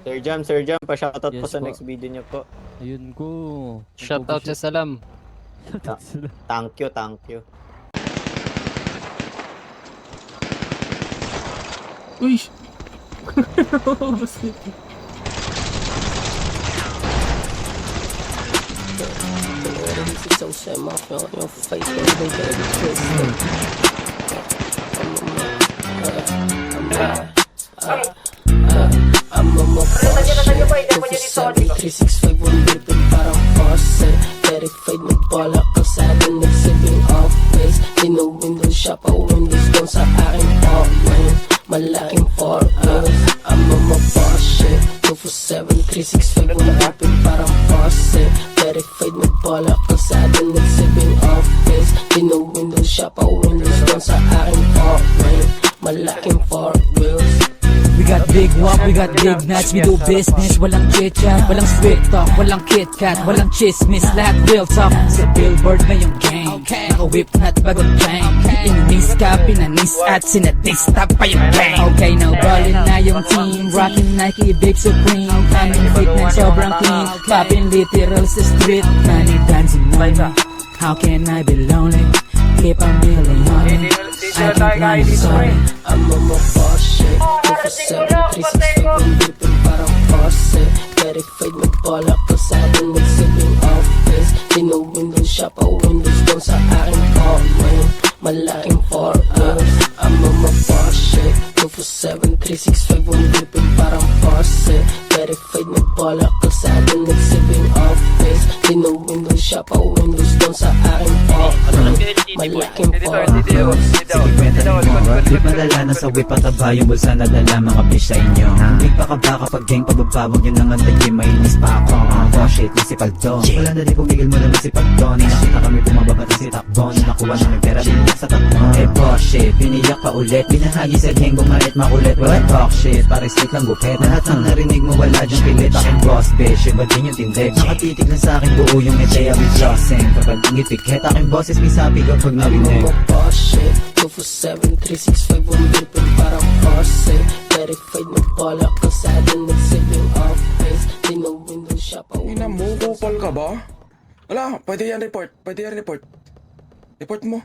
Sir Jam, pa-shoutout po Yes sa po. next video niyo po. Ayun ko. Shoutout sa Salam. Thank you, thank you. Uy! So set my phone on your face, baby, baby, twisted. I'm on my shit. 365 one bipin parang faucet. Verified magbola ko sa atin nagsibing office. Dino window shop o windows doon sa aking apartment. Malaking four wheels. I'm on my shit. 247 365 one bipin parang faucet. Verified magbola ko sa atin nagsibing office. Dino window shop o windows doon sa aking apartment. Malaking four wheels. We got big walk, we got big nuts, we do business. Walang chit-chat, walang sweet talk, walang KitKat, walang chismis, lahat real talk. Sa billboard ngayong gang, naka-whip na't bagong bang. Inanis ka, pinanis at sinadista pa yung bang. Okay, now ballin na yung team, rockin' Nike, Big Supreme. Coming fit ng sobrang clean, poppin' literal sa street. Money dancing on me, how can I be lonely? Keep on feeling on me, I think I'm sorry. I'm on my shit. 247 365 one bipin parang faucet. Verified magbola ko sa atin nagsibing office. Dino window shop o windows doon sa aking apartment. Malaking four wheels. I'm on my shit. 247 365 one bipin parang faucet. Verified magbola ko sa atin nagsibing office. Dino window shop o windows doon sa aking apartment. Malaking four wheels. Sige, kwenta ni Mora. Di madala na sa whip at aba yung bulsa na dala mga bitch sa inyo. Hindi pa ka ba kapag gang pababawag yun lang ang daging mainis pa ako. Oh shit, nasipag to. Wala na di pumigil mo na nasipag to. Nakita kami bumababa at si takbon. Nakuha na nagpera binigyan sa takbon. Eh boss shit, piniyak pa ulit. Binahagi sa gang bumait makulit. Wala talk shit, para straight lang gupet. Lahat ng narinig mo wala dyang pilit. Aking boss bitch, iba din yung tindi. Nakatitig lang sa akin buo yung eteya with Jossing. Kapag ingitiket, aking bosses may sabi kapag narinig. Shit, 247 365 one bipin parang faucet. Verified magbola ko sa atin nagsibing office. Dino window shop o Ina mo, kupal ka ba? Wala, pwede yan report. Pwede yan report. Report mo.